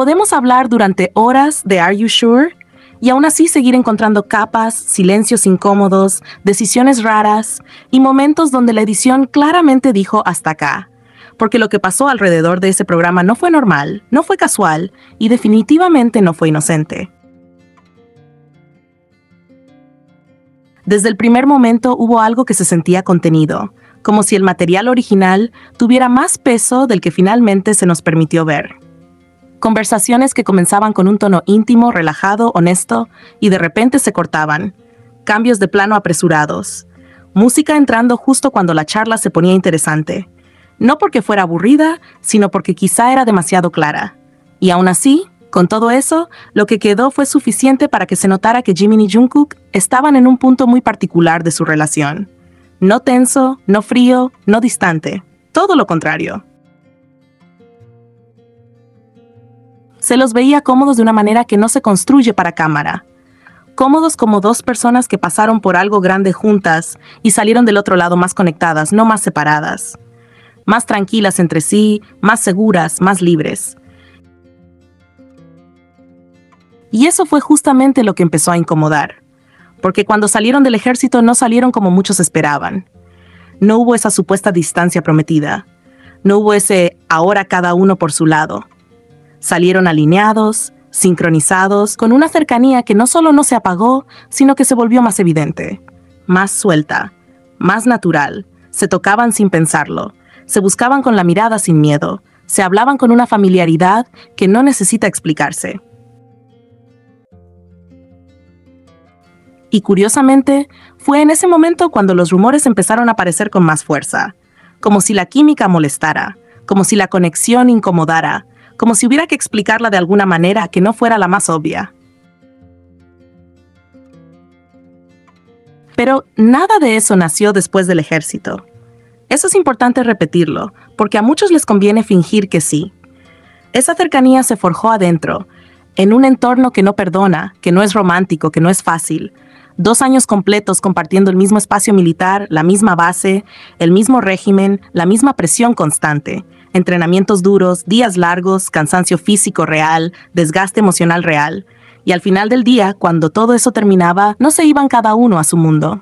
Podemos hablar durante horas de Are You Sure? Y aún así seguir encontrando capas, silencios incómodos, decisiones raras y momentos donde la edición claramente dijo hasta acá. Porque lo que pasó alrededor de ese programa no fue normal, no fue casual y definitivamente no fue inocente. Desde el primer momento hubo algo que se sentía contenido, como si el material original tuviera más peso del que finalmente se nos permitió ver. Conversaciones que comenzaban con un tono íntimo, relajado, honesto, y de repente se cortaban. Cambios de plano apresurados. Música entrando justo cuando la charla se ponía interesante. No porque fuera aburrida, sino porque quizá era demasiado clara. Y aún así, con todo eso, lo que quedó fue suficiente para que se notara que Jimin y Jungkook estaban en un punto muy particular de su relación. No tenso, no frío, no distante. Todo lo contrario. Se los veía cómodos de una manera que no se construye para cámara. Cómodos como dos personas que pasaron por algo grande juntas y salieron del otro lado más conectadas, no más separadas. Más tranquilas entre sí, más seguras, más libres. Y eso fue justamente lo que empezó a incomodar. Porque cuando salieron del ejército no salieron como muchos esperaban. No hubo esa supuesta distancia prometida. No hubo ese ahora cada uno por su lado. Salieron alineados, sincronizados, con una cercanía que no solo no se apagó, sino que se volvió más evidente, más suelta, más natural. Se tocaban sin pensarlo, se buscaban con la mirada sin miedo, se hablaban con una familiaridad que no necesita explicarse. Y curiosamente, fue en ese momento cuando los rumores empezaron a aparecer con más fuerza, como si la química molestara, como si la conexión incomodara, como si hubiera que explicarla de alguna manera que no fuera la más obvia. Pero nada de eso nació después del ejército. Eso es importante repetirlo, porque a muchos les conviene fingir que sí. Esa cercanía se forjó adentro, en un entorno que no perdona, que no es romántico, que no es fácil. 2 años completos compartiendo el mismo espacio militar, la misma base, el mismo régimen, la misma presión constante. Entrenamientos duros, días largos, cansancio físico real, desgaste emocional real. Y al final del día, cuando todo eso terminaba, no se iban cada uno a su mundo.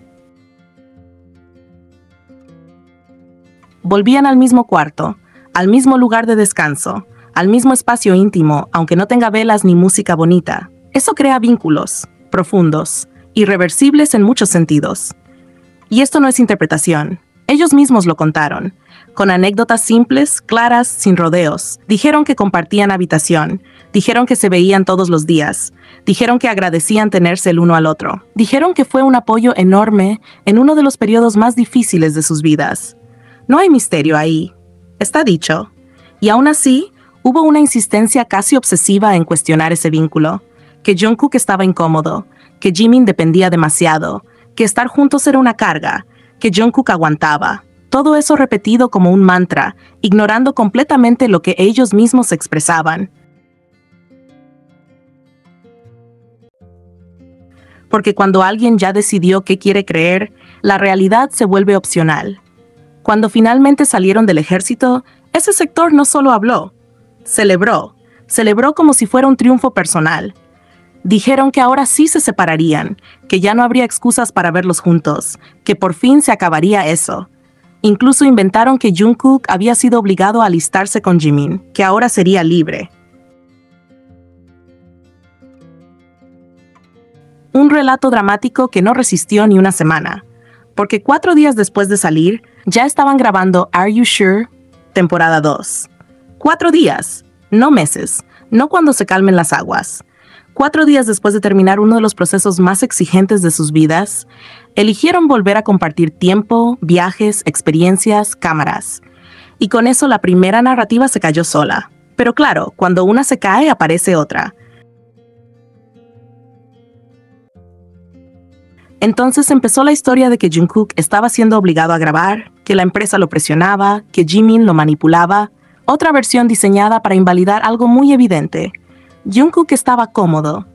Volvían al mismo cuarto, al mismo lugar de descanso, al mismo espacio íntimo, aunque no tenga velas ni música bonita. Eso crea vínculos, profundos, irreversibles en muchos sentidos. Y esto no es interpretación. Ellos mismos lo contaron, con anécdotas simples, claras, sin rodeos. Dijeron que compartían habitación, dijeron que se veían todos los días, dijeron que agradecían tenerse el uno al otro. Dijeron que fue un apoyo enorme en uno de los periodos más difíciles de sus vidas. No hay misterio ahí, está dicho. Y aún así, hubo una insistencia casi obsesiva en cuestionar ese vínculo, que Jungkook estaba incómodo, que Jimin dependía demasiado, que estar juntos era una carga, que Jungkook aguantaba. Todo eso repetido como un mantra, ignorando completamente lo que ellos mismos expresaban. Porque cuando alguien ya decidió qué quiere creer, la realidad se vuelve opcional. Cuando finalmente salieron del ejército, ese sector no solo habló, celebró como si fuera un triunfo personal. Dijeron que ahora sí se separarían, que ya no habría excusas para verlos juntos, que por fin se acabaría eso. Incluso inventaron que Jungkook había sido obligado a alistarse con Jimin, que ahora sería libre. Un relato dramático que no resistió ni una semana, porque 4 días después de salir, ya estaban grabando Are You Sure? Temporada 2. 4 días, no meses, no cuando se calmen las aguas. 4 días después de terminar uno de los procesos más exigentes de sus vidas, eligieron volver a compartir tiempo, viajes, experiencias, cámaras. Y con eso la primera narrativa se cayó sola. Pero claro, cuando una se cae, aparece otra. Entonces empezó la historia de que Jungkook estaba siendo obligado a grabar, que la empresa lo presionaba, que Jimin lo manipulaba. Otra versión diseñada para invalidar algo muy evidente. Jungkook estaba cómodo,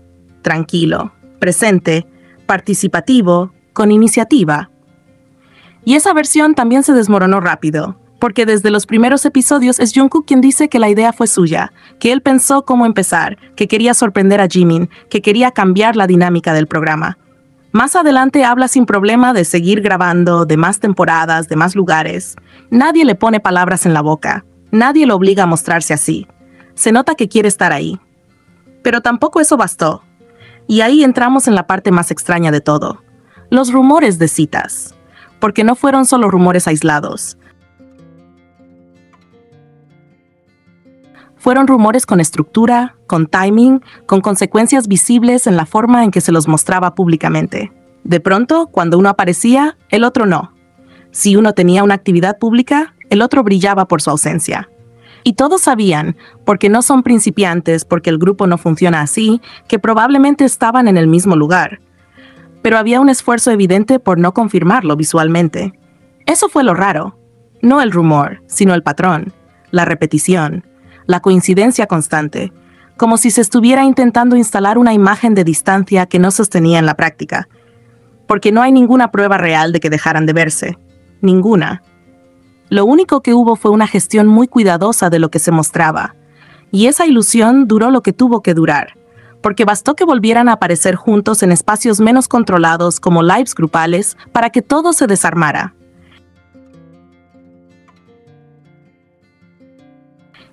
tranquilo, presente, participativo, con iniciativa. Y esa versión también se desmoronó rápido, Porque desde los primeros episodios es Jungkook quien dice que la idea fue suya, que él pensó cómo empezar, que quería sorprender a Jimin, que quería cambiar la dinámica del programa. Más adelante habla sin problema de seguir grabando, de más temporadas, de más lugares. Nadie le pone palabras en la boca, nadie lo obliga a mostrarse así. Se nota que quiere estar ahí. Pero tampoco eso bastó. Y ahí entramos en la parte más extraña de todo. Los rumores de citas. Porque no fueron solo rumores aislados. Fueron rumores con estructura, con timing, con consecuencias visibles en la forma en que se los mostraba públicamente. De pronto, cuando uno aparecía, el otro no. Si uno tenía una actividad pública, el otro brillaba por su ausencia. Y todos sabían, porque no son principiantes, porque el grupo no funciona así, que probablemente estaban en el mismo lugar. Pero había un esfuerzo evidente por no confirmarlo visualmente. Eso fue lo raro. No el rumor, sino el patrón, la repetición, la coincidencia constante, como si se estuviera intentando instalar una imagen de distancia que no sostenía en la práctica. Porque no hay ninguna prueba real de que dejaran de verse. Ninguna. Lo único que hubo fue una gestión muy cuidadosa de lo que se mostraba. Y esa ilusión duró lo que tuvo que durar, porque bastó que volvieran a aparecer juntos en espacios menos controlados como lives grupales para que todo se desarmara.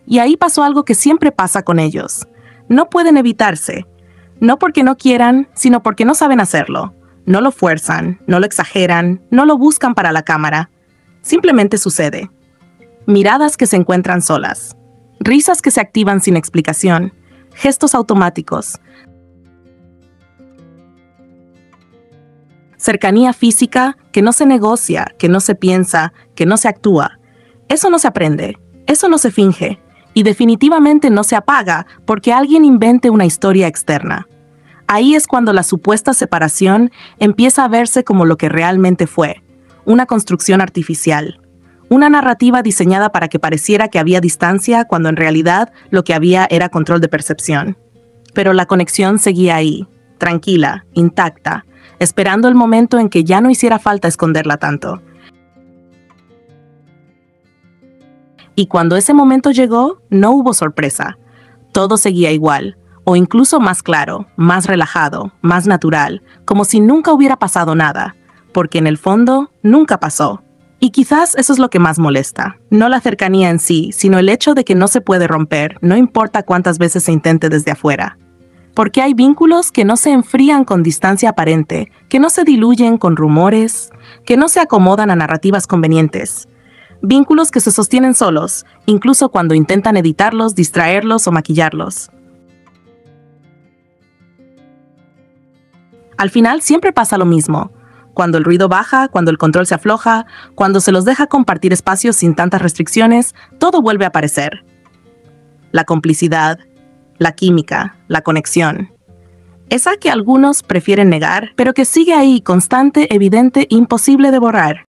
Y ahí pasó algo que siempre pasa con ellos. No pueden evitarse. No porque no quieran, sino porque no saben hacerlo. No lo fuerzan, no lo exageran, no lo buscan para la cámara. Simplemente sucede. Miradas que se encuentran solas. Risas que se activan sin explicación. Gestos automáticos. Cercanía física que no se negocia, que no se piensa, que no se actúa. Eso no se aprende. Eso no se finge. Y definitivamente no se apaga porque alguien invente una historia externa. Ahí es cuando la supuesta separación empieza a verse como lo que realmente fue, una construcción artificial, una narrativa diseñada para que pareciera que había distancia cuando en realidad lo que había era control de percepción. Pero la conexión seguía ahí, tranquila, intacta, esperando el momento en que ya no hiciera falta esconderla tanto. Y cuando ese momento llegó, no hubo sorpresa. Todo seguía igual, o incluso más claro, más relajado, más natural, como si nunca hubiera pasado nada, porque en el fondo nunca pasó. Y quizás eso es lo que más molesta, no la cercanía en sí, sino el hecho de que no se puede romper, no importa cuántas veces se intente desde afuera. Porque hay vínculos que no se enfrían con distancia aparente, que no se diluyen con rumores, que no se acomodan a narrativas convenientes. Vínculos que se sostienen solos, incluso cuando intentan editarlos, distraerlos o maquillarlos. Al final siempre pasa lo mismo. Cuando el ruido baja, cuando el control se afloja, cuando se los deja compartir espacios sin tantas restricciones, todo vuelve a aparecer. La complicidad, la química, la conexión. Esa que algunos prefieren negar, pero que sigue ahí, constante, evidente, imposible de borrar.